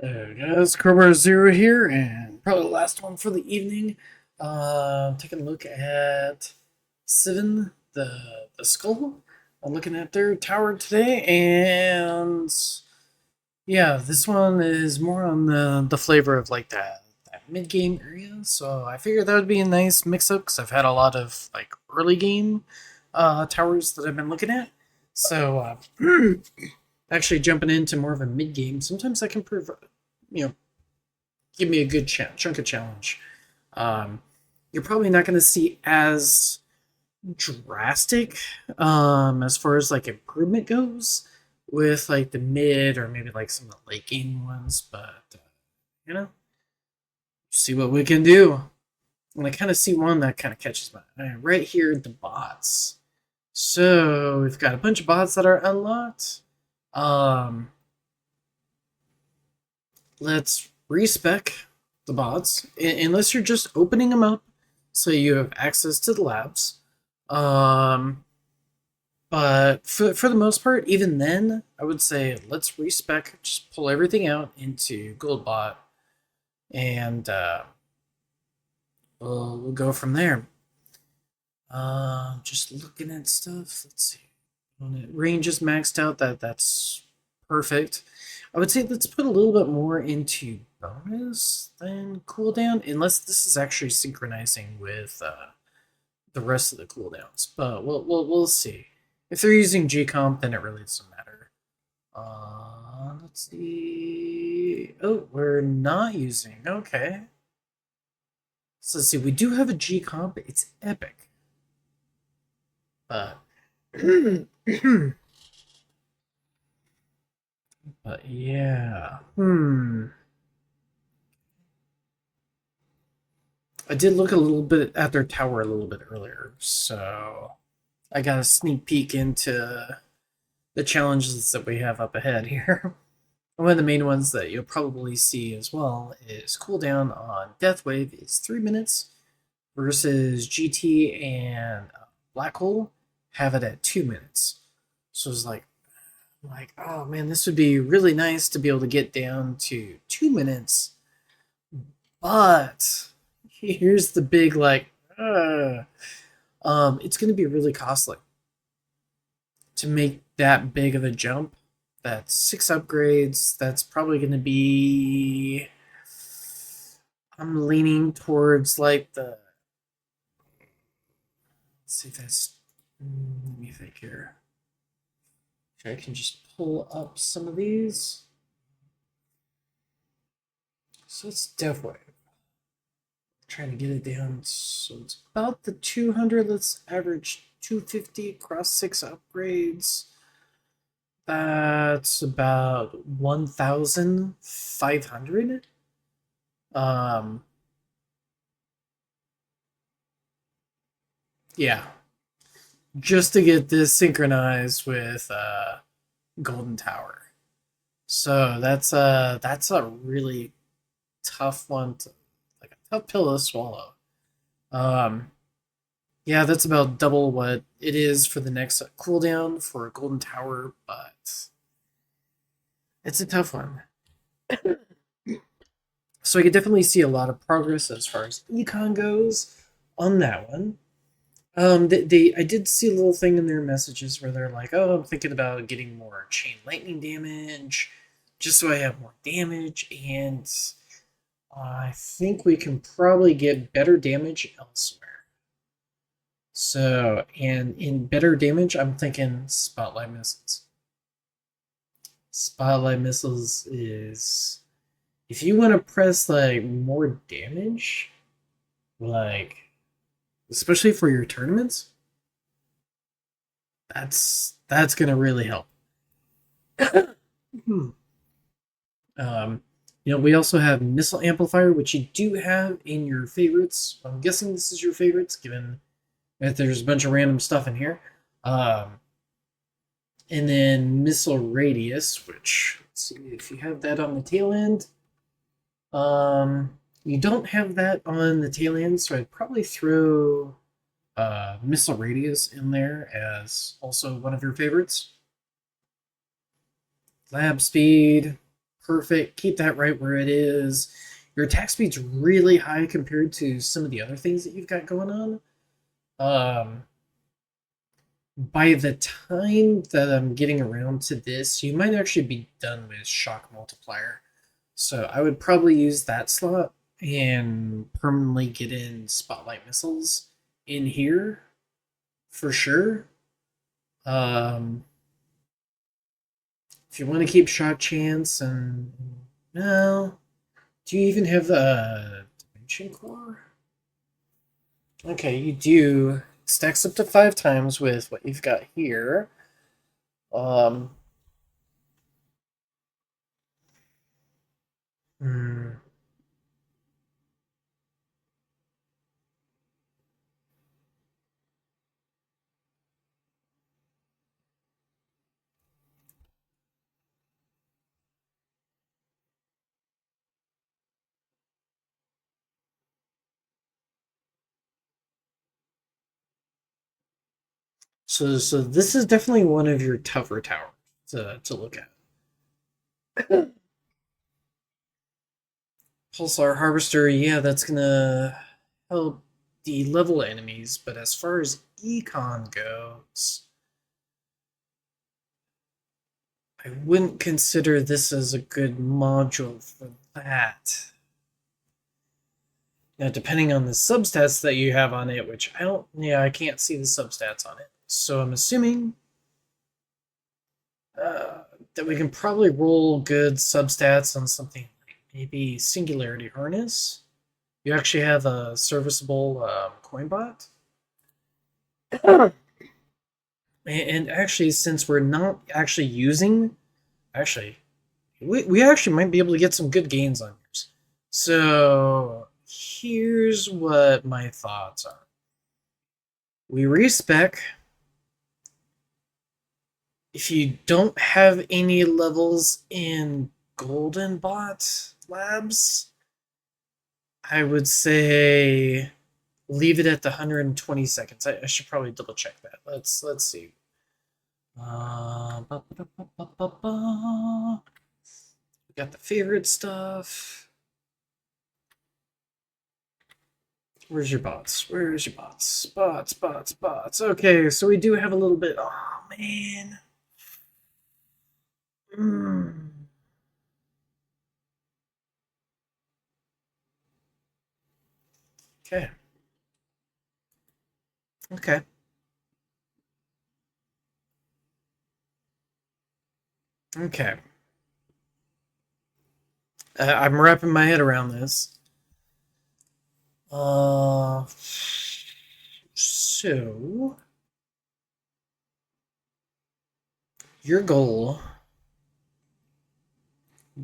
There guys, Crowbar Zero here, and probably the last one for the evening. Taking a look at the Skull. I'm looking at their tower today, and yeah, this one is more on the flavor of like that mid game area. So I figured that would be a nice mix up because I've had a lot of like early game towers that I've been looking at. So actually jumping into more of a mid game, sometimes that can prove you know give me a good chunk of challenge. Um, you're probably not going to see as drastic as far as like improvement goes with like the mid or maybe like some of the late game ones, but you know, see what we can do. And I kind of see one that kind of catches my eye right here, the bots. So we've got a bunch of bots that are unlocked. Um, let's respec the bots, unless you're just opening them up so you have access to the labs. Um, but for the most part, even then, I would say let's respec, just pull everything out into Goldbot, and we'll go from there. Just looking at stuff. Let's see. When it range is maxed out, that's perfect. I would say let's put a little bit more into bonus than cooldown, unless this is actually synchronizing with the rest of the cooldowns. But we'll see. If they're using G comp, then it really doesn't matter. Let's see. Oh, we're not using. Okay. So let's see. We do have a G comp. It's epic. But but yeah. I did look a little bit at their tower a little bit earlier, so I got a sneak peek into the challenges that we have up ahead here. One of the main ones that you'll probably see as well is cooldown on Death Wave is 3 minutes versus GT and Black Hole have it at 2 minutes. So it's like, oh man, this would be really nice to be able to get down to 2 minutes. But here's the big it's going to be really costly to make that big of a jump. That's 6 upgrades. That's probably going to be. I'm leaning towards like the. Let's see if that's. Let me think here. If I can just pull up some of these. So it's Death Wave. Trying to get it down. So it's about the 200. Let's average 250 across 6 upgrades. That's about 1,500. Um, yeah, just to get this synchronized with Golden Tower. So that's a really tough one to like a tough pill to swallow. Um, yeah, that's about double what it is for the next cooldown for Golden Tower, but it's a tough one. So I could definitely see a lot of progress as far as econ goes on that one. I did see a little thing in their messages where they're like, "Oh, I'm thinking about getting more chain lightning damage, just so I have more damage." And I think we can probably get better damage elsewhere. So, and in better damage, I'm thinking spotlight missiles. Spotlight missiles is if you want to press like more damage, like especially for your tournaments, that's gonna really help. Hmm. um, we also have missile amplifier, which you do have in your favorites. I'm guessing this is your favorites, given that there's a bunch of random stuff in here. Um, and then missile radius, which let's see if you have that on the tail end. You don't have that on the tail end, so I'd probably throw missile radius in there as also one of your favorites. Lab speed, perfect. Keep that right where it is. Your attack speed's really high compared to some of the other things that you've got going on. Um, by the time that I'm getting around to this, you might actually be done with shock multiplier. So I would probably use that slot and permanently get in spotlight missiles in here for sure. Um, if you want to keep shock chance and no, do you even have a dimension core? Okay, you do. Stacks up to 5 times with what you've got here. Um, hmm. So this is definitely one of your tougher towers to look at. Pulsar Harvester, yeah, that's gonna help de-level enemies, but as far as econ goes, I wouldn't consider this as a good module for that. Now, depending on the substats that you have on it, which I can't see the substats on it. So I'm assuming that we can probably roll good substats on something like maybe Singularity Harness. You actually have a serviceable coin bot. And actually, since we're not actually using, actually, we actually might be able to get some good gains on yours. So here's what my thoughts are. We respec. If you don't have any levels in Golden Bot Labs, I would say leave it at the 120 seconds. I should probably double check that. Let's see. We got the favorite stuff. Where's your bots? Where's your bots? Bots. Okay, so we do have a little bit. Oh man. Okay. Okay. Okay. I'm wrapping my head around this. So your goal: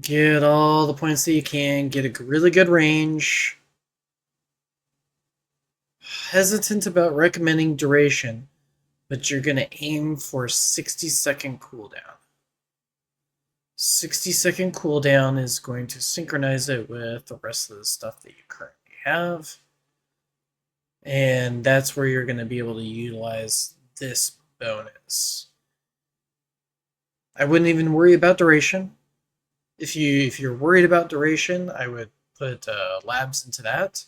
get all the points that you can, get a really good range. Hesitant about recommending duration, but you're gonna aim for 60-second cooldown. 60-second cooldown is going to synchronize it with the rest of the stuff that you currently have. And that's where you're going to be able to utilize this bonus. I wouldn't even worry about duration. If you're worried about duration, I would put labs into that.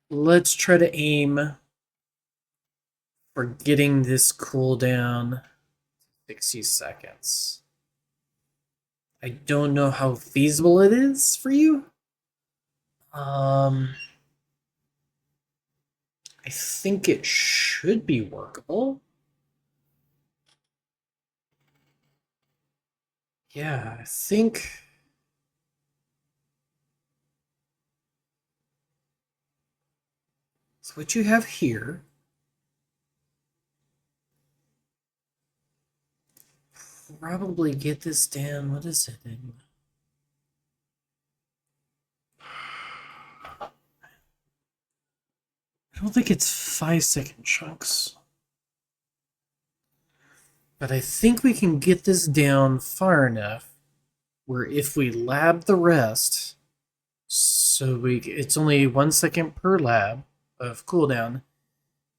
Let's try to aim for getting this cooldown 60 seconds. I don't know how feasible it is for you. I think it should be workable. Yeah, I think. So what you have here probably get this down. What is it in? I don't think it's 5-second chunks. But I think we can get this down far enough where if we lab the rest, so it's only 1 second per lab of cooldown.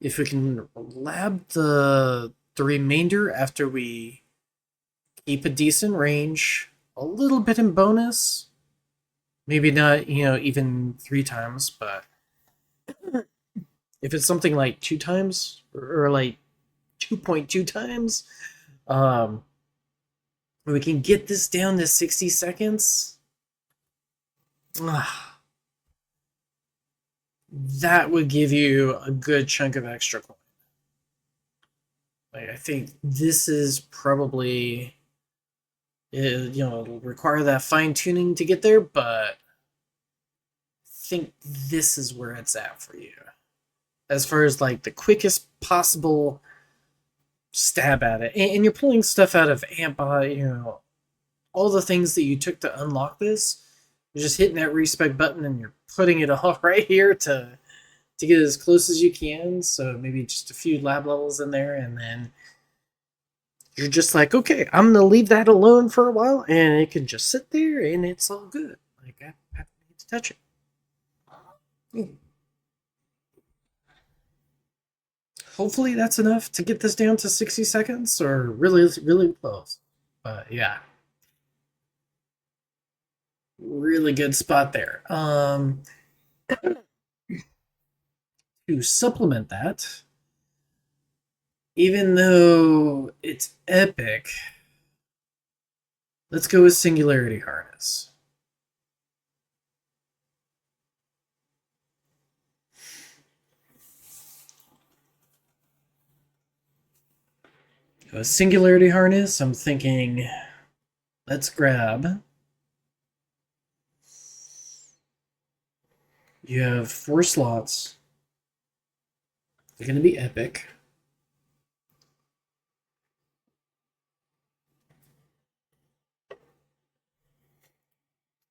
If we can lab the remainder after we keep a decent range, a little bit in bonus. Maybe not, even 3 times, but if it's something like 2 times or like 2.2 times, um, we can get this down to 60 seconds. That would give you a good chunk of extra coin. Like, I think this is probably, it'll require that fine tuning to get there, but I think this is where it's at for you. As far as like the quickest possible stab at it, and you're pulling stuff out of amp, all the things that you took to unlock this. You're just hitting that respec button and you're putting it all right here to get as close as you can. So maybe just a few lab levels in there, and then you're just like, okay, I'm gonna leave that alone for a while, and it can just sit there, and it's all good. Like, I don't need to touch it. Hopefully that's enough to get this down to 60 seconds, or really, really close. But yeah, really good spot there. To supplement that, even though it's epic, let's go with Singularity Harness. A Singularity Harness, I'm thinking, let's grab. You have 4 slots. They're going to be epic.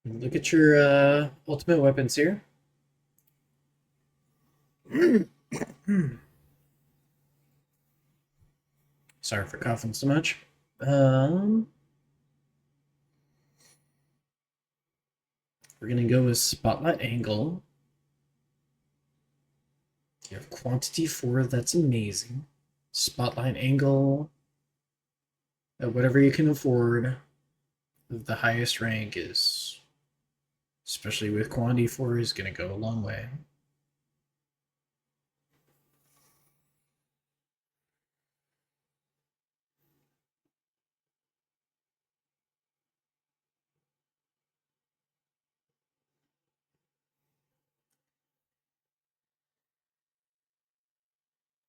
Look at your ultimate weapons here. Sorry for coughing so much. We're going to go with Spotlight Angle. You have Quantity 4, that's amazing. Spotlight Angle, at whatever you can afford. The highest rank is, especially with Quantity 4, is going to go a long way.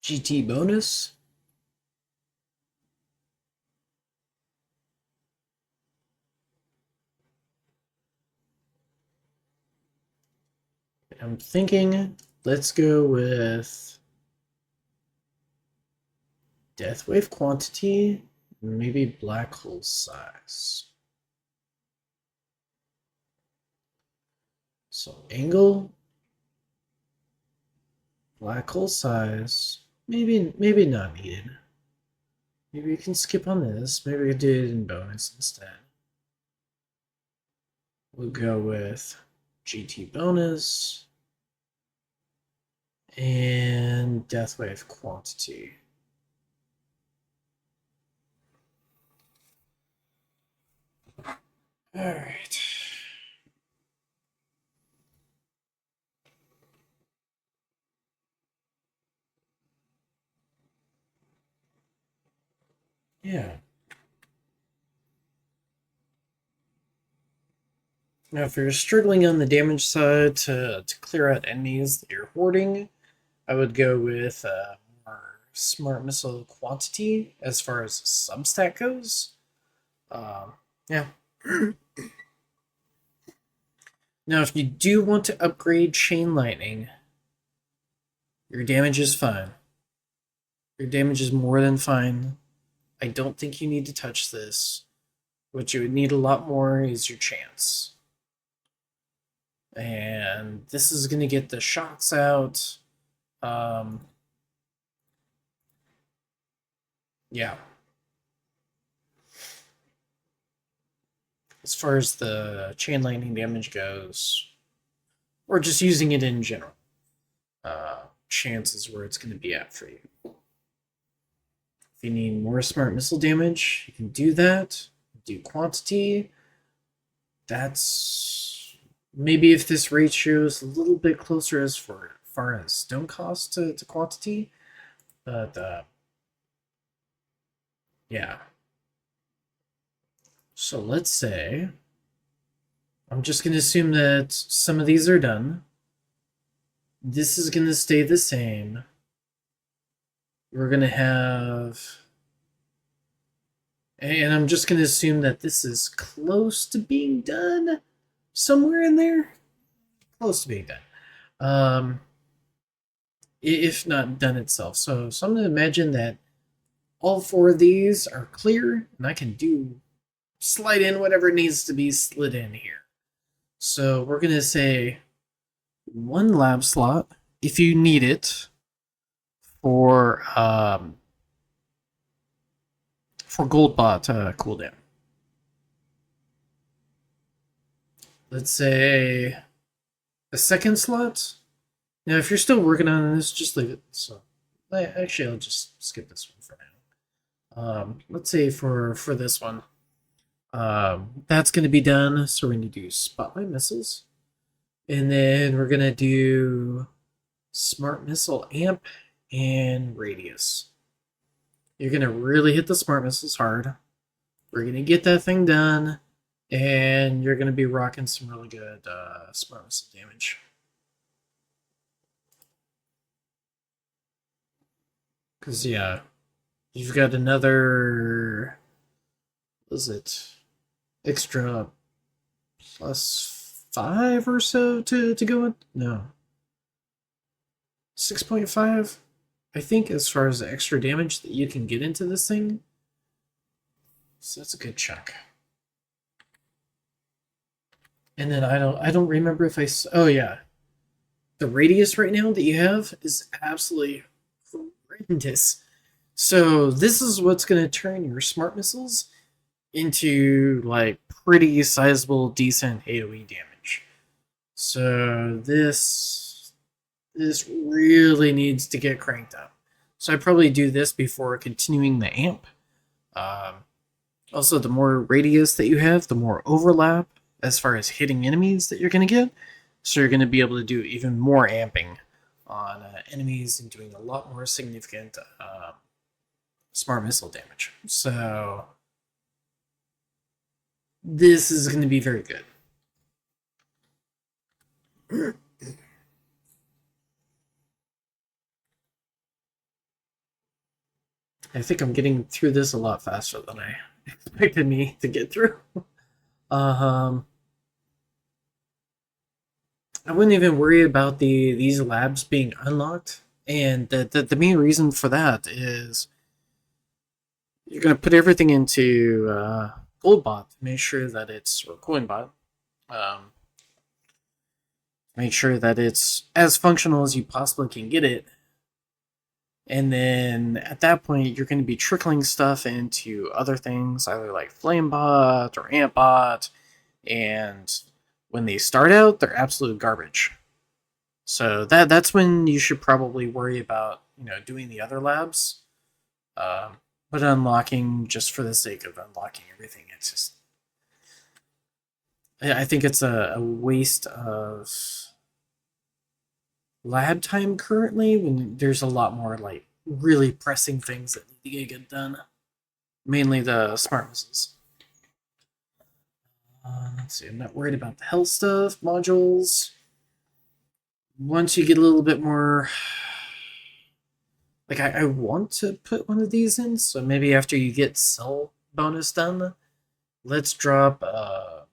GT bonus. I'm thinking, let's go with Death Wave Quantity, maybe Black Hole Size. So Angle, Black Hole Size, maybe not needed. Maybe you can skip on this. Maybe we do it in bonus instead. We'll go with GT bonus and Death Wave Quantity. All right. Yeah. Now, if you're struggling on the damage side to clear out enemies that you're hoarding, I would go with more Smart Missile Quantity as far as substat goes. Yeah. Now, if you do want to upgrade Chain Lightning, your damage is fine. Your damage is more than fine. I don't think you need to touch this. What you would need a lot more is your chance. And this is going to get the shots out. Yeah. As far as the chain lightning damage goes, or just using it in general, chance is where it's going to be at for you. If you need more smart missile damage, you can do that. do quantity. That's maybe if this ratio is a little bit closer as far as stone cost to quantity, but yeah. So let's say I'm just going to assume that some of these are done. This is going to stay the same. We're going to have, and I'm just going to assume that this is close to being done, somewhere in there, close to being done. If not done itself. So I'm going to imagine that all four of these are clear, and I can slide in whatever needs to be slid in here. So we're going to say one lab slot if you need it for Goldbot cooldown. Let's say a second slot. Now, if you're still working on this, just leave it. So, actually, I'll just skip this one for now. Let's say for this one, that's going to be done. So we're going to do spotlight missiles, and then we're going to do smart missile amp and radius. You're going to really hit the smart missiles hard. We're going to get that thing done, and you're going to be rocking some really good smart missile damage. Because, yeah, you've got another, what is it, extra +5 or so to go in? No. 6.5, I think, as far as the extra damage that you can get into this thing. So that's a good chunk. And then I don't remember if oh yeah. The radius right now that you have is absolutely horrendous. So this is what's going to turn your smart missiles into like pretty sizable, decent AoE damage. So this really needs to get cranked up. So I probably do this before continuing the amp. Also, the more radius that you have, the more overlap as far as hitting enemies that you're going to get. So you're going to be able to do even more amping on enemies and doing a lot more significant smart missile damage. So this is going to be very good. I think I'm getting through this a lot faster than I expected me to get through. I wouldn't even worry about these labs being unlocked, and the main reason for that is you're going to put everything into Goldbot to make sure that it's, or Coinbot, make sure that it's as functional as you possibly can get it. And then at that point, you're going to be trickling stuff into other things, either like Flamebot or Ampbot. And when they start out, they're absolute garbage. So that's when you should probably worry about, doing the other labs. But unlocking just for the sake of unlocking everything, it's just, I think it's a waste of lab time currently when there's a lot more like really pressing things that need to get done. Mainly the smart missiles. Let's see, I'm not worried about the health stuff, modules. Once you get a little bit more, like I want to put one of these in, so maybe after you get cell bonus done, let's drop the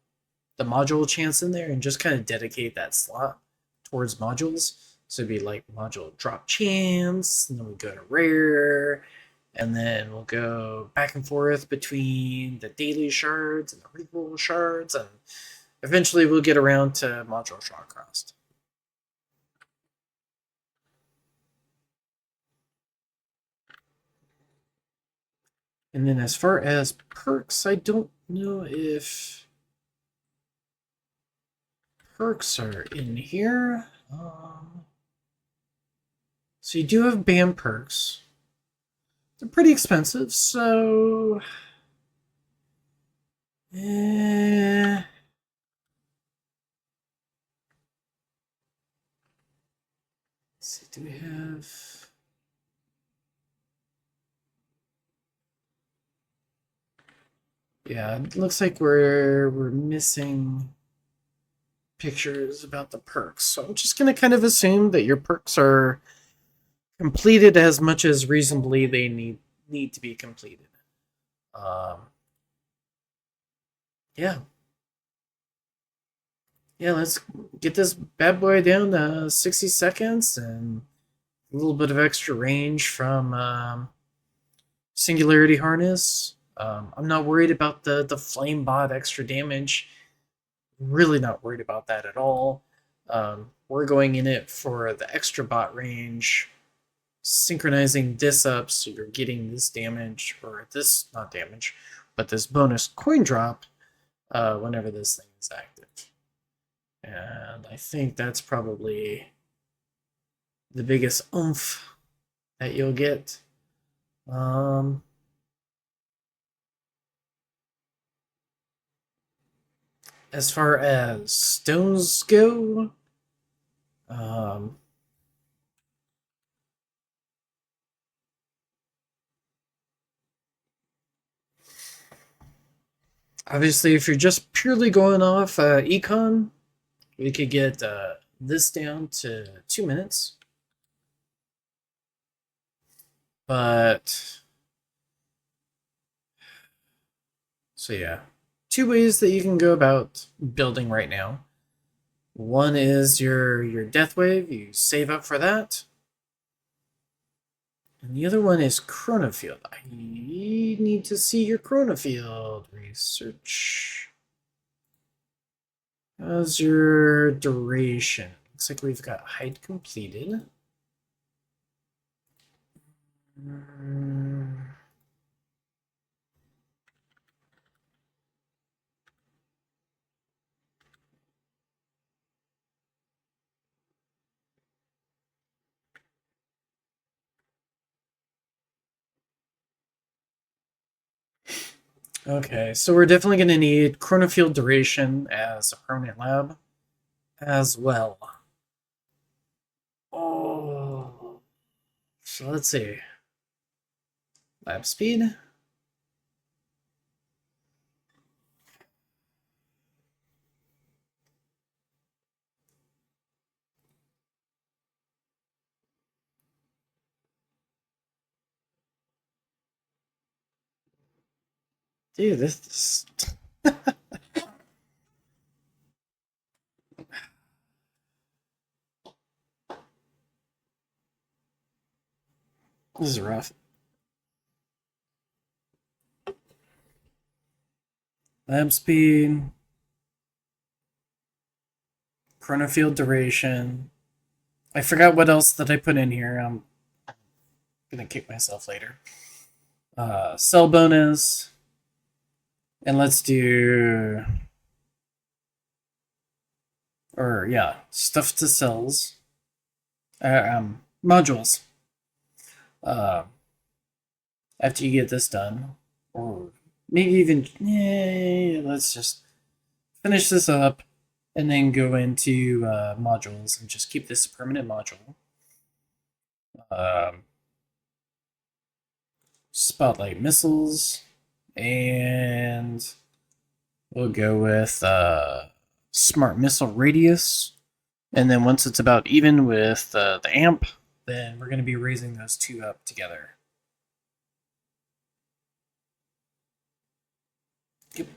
module chance in there and just kind of dedicate that slot towards modules. So it'd be like module drop chance, and then we go to rare, and then we'll go back and forth between the daily shards and the reroll shards, and eventually we'll get around to module Shawcrossed. And then as far as perks, I don't know if perks are in here. So you do have BAM perks. They're pretty expensive, so Eh, let's see, do we have... Yeah, it looks like we're missing pictures about the perks. So I'm just gonna kind of assume that your perks are completed as much as reasonably they need to be completed. Um, yeah, yeah. Let's get this bad boy down to 60 seconds and a little bit of extra range from Singularity Harness. I'm not worried about the flame bot extra damage. Really not worried about that at all. We're going in it for the extra bot range, synchronizing this up so you're getting this damage, or this, not damage, but this bonus coin drop whenever this thing is active. And I think that's probably the biggest oomph that you'll get. Um, as far as stones go, um, obviously, if you're just purely going off econ, we could get this down to 2 minutes. But so yeah, two ways that you can go about building right now. One is your death wave. You save up for that. And the other one is Chronofield. I need to see your Chronofield research. How's your duration? Looks like we've got height completed. Okay, so we're definitely going to need Chronofield duration as a permanent lab as well. Oh, so let's see. Lab speed. Dude, this is rough. Lab speed, Chronofield duration. I forgot what else that I put in here. I'm gonna kick myself later. Cell bonus, and let's do, or yeah, stuff to cells. Modules. Uh, after you get this done, or maybe even, yeah, let's just finish this up and then go into modules and just keep this a permanent module. Spotlight missiles, and we'll go with smart missile radius. And then once it's about even with the amp, then we're going to be raising those two up together. Yep.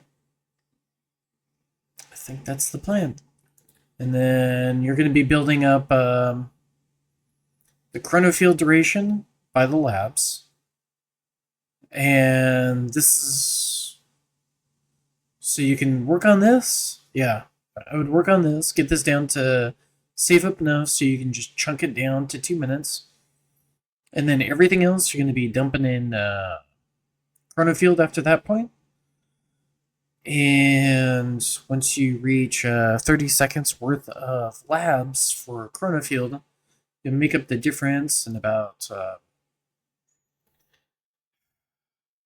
I think that's the plan. And then you're going to be building up the chronofield duration by the labs. And this is... So you can work on this. Yeah, I would work on this. Get this down to save up enough so you can just chunk it down to 2 minutes. And then everything else you're going to be dumping in chronofield after that point. And once you reach 30 seconds worth of labs for chronofield, you'll make up the difference in about...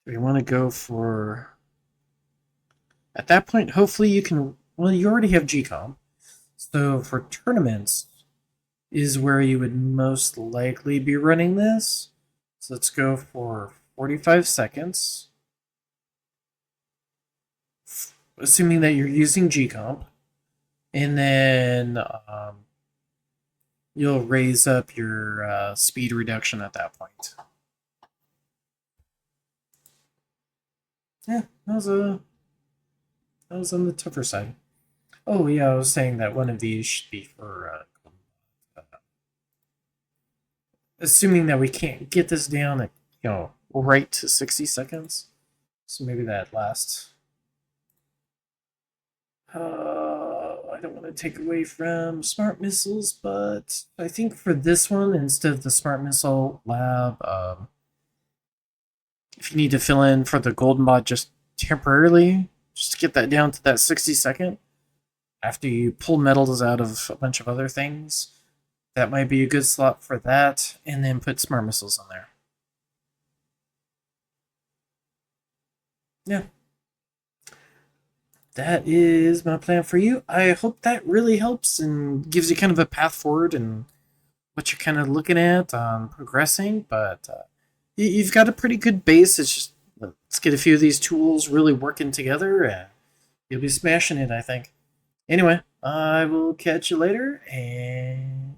we want to go for At that point, hopefully you can. Well, you already have GCOM, so for tournaments is where you would most likely be running this. So let's go for 45 seconds, assuming that you're using GComp, and then you'll raise up your speed reduction at that point. Yeah, that was on the tougher side. Oh yeah, I was saying that one of these should be for assuming that we can't get this down at right to 60 seconds. So maybe that last. I don't want to take away from smart missiles, but I think for this one, instead of the smart missile lab, if you need to fill in for the golden bot just temporarily, just to get that down to that 60-second, after you pull metals out of a bunch of other things, that might be a good slot for that, and then put smart missiles on there. Yeah. That is my plan for you. I hope that really helps and gives you kind of a path forward and what you're kind of looking at on progressing. But you've got a pretty good base. It's just let's get a few of these tools really working together, and you'll be smashing it, I think. Anyway, I will catch you later, and